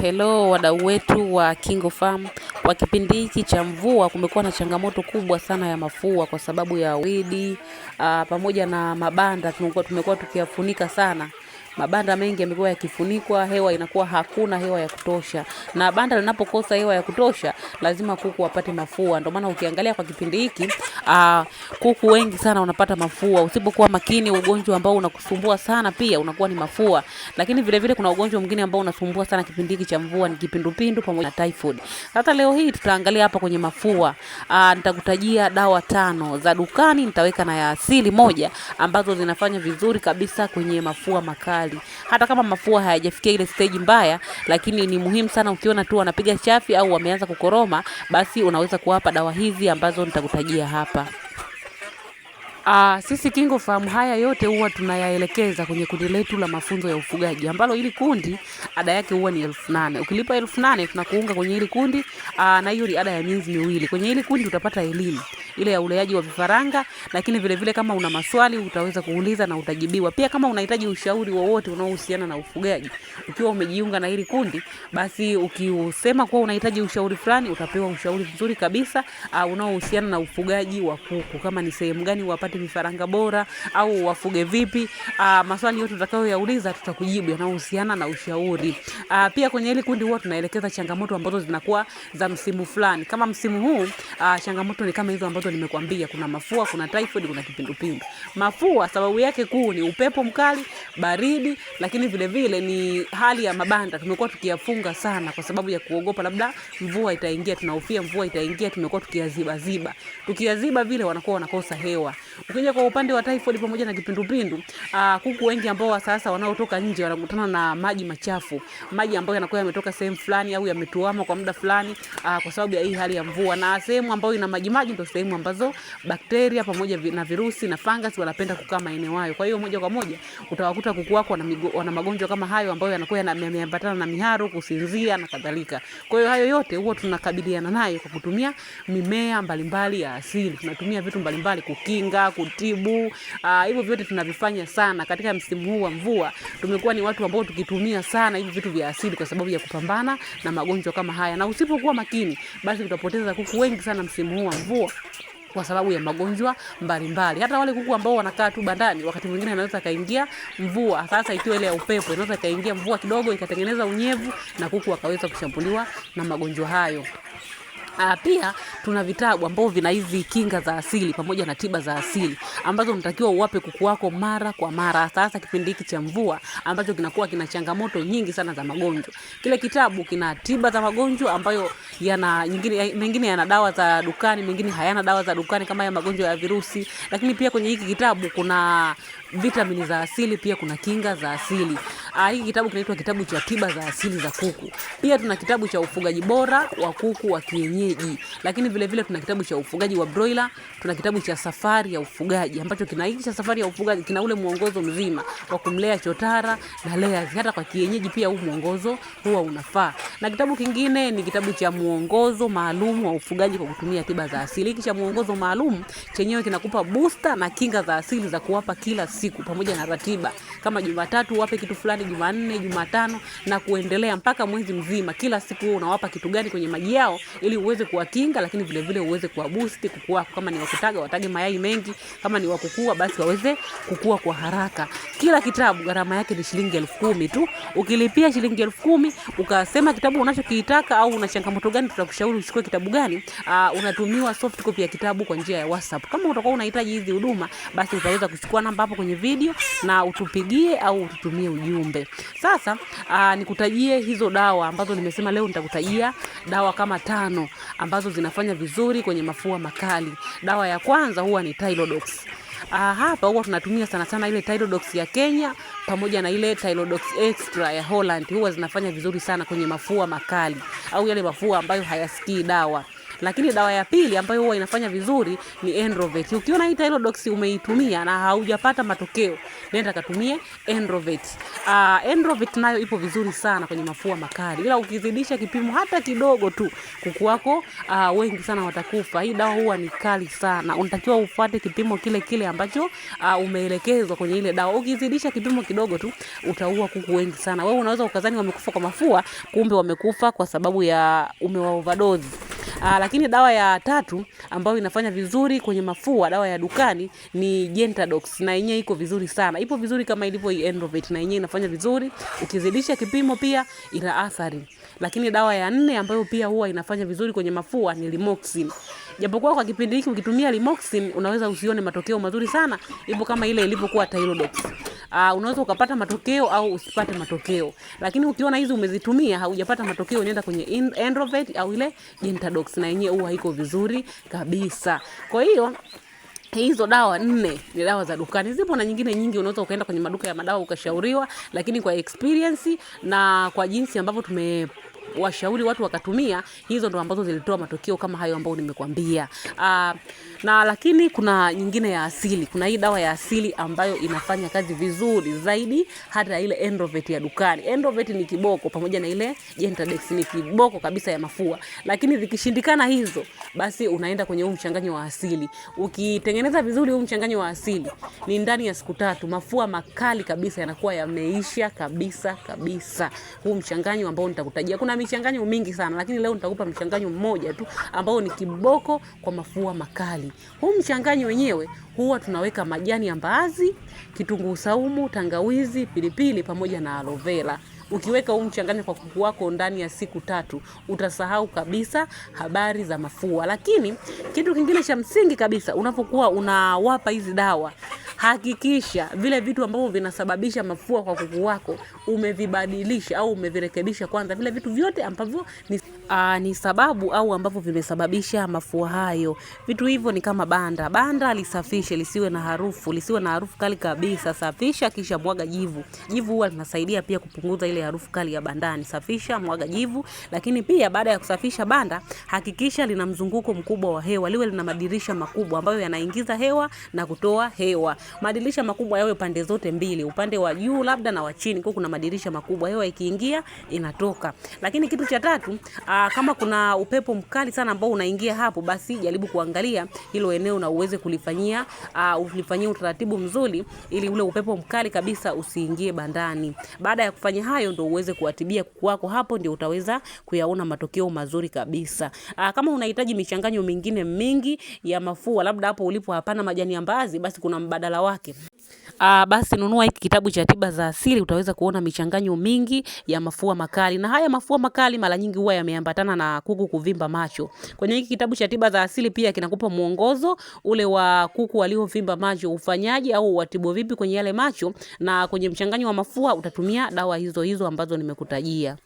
Hello wadau wetu wa KingoFarm. Kwa kipindi hiki cha mvua kumekuwa na changamoto kubwa sana ya mafua kwa sababu ya widi pamoja na mabanda tumekuwa tukiyafunika sana. Mabanda mengi yamekuwa yakifunikwa, hewa inakuwa hakuna hewa ya kutosha. Na banda linapokosa hewa ya kutosha, lazima kuku wapate mafua. Ndio maana ukiangalia kwa kipindi hiki, kuku wengi sana wanapata mafua. Usipokuwa makini, ugonjwa ambao unakusumbua sana pia unakuwa ni mafua. Lakini vile vile kuna ugonjwa mwingine ambao unasumbua sana kipindi hiki cha mvua, ni kipindupindu pamoja na typhoid. Sasa leo hii tutaangalia hapa kwenye mafua. Nitakutajia dawa 5 za dukani, nitaweka na ya asili moja ambazo zinafanya vizuri kabisa kwenye mafua makali. Hata kama mafua hayajafikia ile stage mbaya, lakini ni muhimu sana ukiona tu wanapiga chafi au wameanza kukoroma, basi unaweza kuwapa dawa hizi ambazo nitakutajia hapa. Sisi KingoFarm haya yote huwa tunayaelekeza kwenye kundi letu la mafunzo ya ufugaji, ambalo hili kundi ada yake huwa ni 8,000. Ukilipa 8,000 tunakuunga kwenye hili kundi, na hiyo ni ada ya miezi miwili. Kwenye hili kundi utapata elimu ile ya uleaji wa vifaranga, lakini vile vile kama una maswali utaweza kuuliza na utajibiwa. Pia kama unahitaji ushauri wowote unaohusiana na ufugaji, ukiwa umejiunga na hili kundi, basi ukiusema kuwa unahitaji ushauri fulani, utapewa ushauri vizuri kabisa unaohusiana na ufugaji wa kuku, kama ni sehemu gani wapate vifaranga bora au wafuge vipi. Maswali yote utakayoyauliza tutakujibu yanayohusiana na ushauri. Pia kwenye hili kundi huwa tunaelekeza changamoto ambazo zinakuwa za msimu fulani. Kama msimu huu, changamoto ni kama hizo ambazo nimekuambia, kuna mafua, kuna typhoid, kuna kipindupindu. Mafua sababu yake kuu ni upepo mkali, baridi, lakini vile vile ni hali ya mabanda. Tumekuwa tukiyafunga sana kwa sababu ya kuogopa labda mvua itaingia, tunahofia mvua itaingia, tumekuwa tukiyaziba. Tukiyaziba vile wanakuwa wanakosa hewa. Ukija kwa upande wa typhoid pamoja na kipindupindu, kuku wengi ambao sasa wanaotoka nje wanakutana na maji machafu, maji ambayo yanakuwa yametoka sehemu fulani au yametuama kwa muda fulani kwa sababu ya hii hali ya mvua. Na sehemu ambayo ina maji ndio sehemu ambazo bakteria pamoja na virusi na fungus wanapenda kukaa maeneo hayo. Kwa hiyo moja kwa moja utawakuta kuku wako wana magonjwa kama hayo ambayo yanakuwa yameambatana na miharu, kusinzia na kadhalika. Kwa hiyo hayo yote huwa tunakabiliana nayo kwa kutumia mimea mbalimbali ya asili. Tunatumia vitu mbalimbali kukinga, kutibu. Hivyo vyote tunavifanya sana katika msimu huu wa mvua. Tumekuwa ni watu ambao tukitumia sana hivi vitu vya asili kwa sababu ya kupambana na magonjwa kama haya. Na usipokuwa makini, basi utapoteza kuku wengi sana msimu huu wa mvua kwa sababu ya magonjwa mbalimbali. Hata wale kuku ambao wanakaa tu bandani, wakati mwingine anaweza kaingia mvua. Sasa ikiwa ile ya upepo, inaweza kaingia mvua kidogo ikatengeneza unyevu na kuku akaweza kushambuliwa na magonjwa hayo. Pia tuna vitabu ambavyo vina hizi kinga za asili pamoja na tiba za asili ambazo unatakiwa uwape kuku wako mara kwa mara, sasa kipindi hiki cha mvua ambacho kinakuwa kina changamoto nyingi sana za magonjwa. Kile kitabu kina tiba za magonjwa ambayo mengine yana dawa za dukani, mengine hayana dawa za dukani kama ya magonjwa ya virusi. Lakini pia kwenye hiki kitabu kuna vitamini za asili, pia kuna kinga za asili. Hiki kitabu kinaitwa kitabu cha tiba za asili za kuku. Pia tuna kitabu cha ufugaji bora wa kuku wa kienyeji. Lakini vile vile tuna kitabu cha ufugaji wa broiler, tuna kitabu cha safari ya ufugaji ambacho kinaisha safari ya ufugaji, kina ule muongozo mzima wa kumlea chotara na layers. Hata kwa kienyeji pia huu muongozo huwa unafaa. Na kitabu kingine ni kitabu cha muongozo maalum wa ufugaji kwa kutumia tiba za asili. Hiki cha muongozo maalum chenyewe kinakupa booster na kinga za asili za kuwapa kila siku pamoja na ratiba. Kama Jumatatu wape kitu fulani, Jumanne, Jumatano na kuendelea mpaka mwezi mzima. Kila siku unawapa kitu gani kwenye maji yao ili uweze kuwakinga, lakini vile vile uweze kuwa boost kuku wako. Kama ni wakutaga watage mayai mengi, kama ni wakukua basi waweze kukua kwa haraka. Kila kitabu gharama yake ni shilingi 10,000 tu. Ukilipia shilingi 10,000 ukasema kitabu unachokitaka au una changamoto gani, tutakushauri uchukue kitabu gani, unatumiwa soft copy ya kitabu kwa njia ya WhatsApp. Kama utakuwa unahitaji hizi huduma, basi utaweza kuchukua namba hapo kwenye video na utupigie au ututumie ujumbe. Sasa nikutajie hizo dawa ambazo nimesema leo nitakutajia dawa kama 5 ambazo zinafanya vizuri kwenye mafua makali. Dawa ya kwanza huwa ni Tylodox. Hapa huwa tunatumia sana ile Tylodox ya Kenya pamoja na ile Tylodox Extra ya Holland. Huwa zinafanya vizuri sana kwenye mafua makali au yale mafua ambayo hayasikii dawa. Lakini dawa ya pili ambayo huwa inafanya vizuri ni Endrovet. Ukiona hii Tylodox umeitumia na haujapata matokeo, nenda katumie Endrovet. Endrovet nayo ipo vizuri sana kwenye mafua makali. Ila ukizidisha kipimo hata kidogo tu, kuku wako wengi sana watakufa. Hii dawa huwa ni kali sana. Unatakiwa ufuate kipimo kile kile ambacho umeelekezwa kwenye ile dawa. Ukizidisha kipimo kidogo tu, utaua kuku wengi sana. Wewe unaweza ukazani wamekufa kwa mafua, kumbe wamekufa kwa sababu ya umewa overdose. Lakini dawa ya tatu ambayo inafanya vizuri kwenye mafua, dawa ya dukani ni Gentadox, na yenyewe iko vizuri sana. Ipo vizuri kama ilivyo Endrovet, na yenyewe inafanya vizuri. Ukizidisha kipimo pia ina athari. Lakini dawa ya 4 ambayo pia huwa inafanya vizuri kwenye mafua ni Limoxin. Japokuwa kwa kipindi hiki ukitumia Limoxin unaweza usione matokeo mazuri sana, ipo kama ile ilivyokuwa Tylodox. Unaweza ukapata matokeo au usipate matokeo. Lakini ukiona hizi umezitumia haujapata matokeo, nenda kwenye Endrovet au ile Gentadox, na yenyewe huwa iko vizuri kabisa. Kwa hiyo hizo dawa 4 ni dawa za dukani. Zipo na nyingine nyingi, unaweza ukaenda kwenye maduka ya madawa ukashauriwa, lakini kwa experience na kwa jinsi ambavyo washauri watu wakatumia, hizo ndo ambazo zilitoa matokeo kama hayo ambayo nimekwambia. Na lakini kuna nyingine ya asili. Kuna hii dawa ya asili ambayo inafanya kazi vizuri zaidi hata ile Endrovet ya dukani. Endrovet ni kiboko pamoja na ile Gentadox ni kiboko kabisa ya mafua. Lakini zikishindikana hizo, basi unaenda kwenye huu mchanganyo wa asili. Ukitengeneza vizuri huu mchanganyo wa asili, ni ndani ya siku 3 mafua makali kabisa yanakuwa yameisha kabisa kabisa. Huu mchanganyo ambao nitakutajia, kuna michanganyo mingi sana, lakini leo nitakupa mchanganyo mmoja tu ambao ni kiboko kwa mafua makali. Huu mchanganyo wenyewe huwa tunaweka majani ya mbaazi, kitunguu saumu, tangawizi, pilipili pamoja na aloe vera. Ukiweka huu mchanganyo kwa kuku wako ndani ya siku 3, utasahau kabisa habari za mafua. Lakini kitu kingine cha msingi kabisa, unapokuwa unawapa hizi dawa, hakikisha vile vitu ambavyo vinasababisha mafua kwa kuku wako umevibadilisha au umevirekebisha kwanza, vile vitu vyote ambavyo ni sababu au ambavyo vimesababisha mafua hayo. Vitu hivyo ni kama banda lisafishe, lisiwe na harufu kali kabisa. Safisha kisha mwaga jivu. Jivu huwa linasaidia pia kupunguza ile harufu kali ya bandani. Safisha, mwaga jivu. Lakini pia baada ya kusafisha banda, hakikisha lina mzunguko mkubwa wa hewa, liwe lina madirisha makubwa ambayo yanaingiza hewa na kutoa hewa. Madirisha makubwa yawe pande zote mbili, upande wa juu labda na wa chini, kwa kuna madirisha makubwa, hewa ikiingia inatoka. Lakini kitu cha tatu, kama kuna upepo mkali sana ambao unaingia hapo, basi jaribu kuangalia hilo eneo na uweze kulifanyia utaratibu mzuri ili ule upepo mkali kabisa usiingie bandani. Baada ya kufanya hayo ndio uweze kuwatibia kuku wako, hapo ndio utaweza kuyaona matokeo mazuri kabisa. Kama unahitaji michanganyo mingine mingi ya mafua, labda hapo ulipo hapana majani ya mbaazi, basi kuna mbadala wake. Basi nunua hiki kitabu cha tiba za asili, utaweza kuona michanganyo mingi ya mafua makali. Na haya mafua makali mara nyingi huwa yameambatana na kuku kuvimba macho. Kwenye hiki kitabu cha tiba za asili pia kinakupa mwongozo ule wa kuku waliovimba macho, ufanyaji au watibu vipi kwenye yale macho, na kwenye mchanganyo wa mafua utatumia dawa hizo ambazo nimekutajia.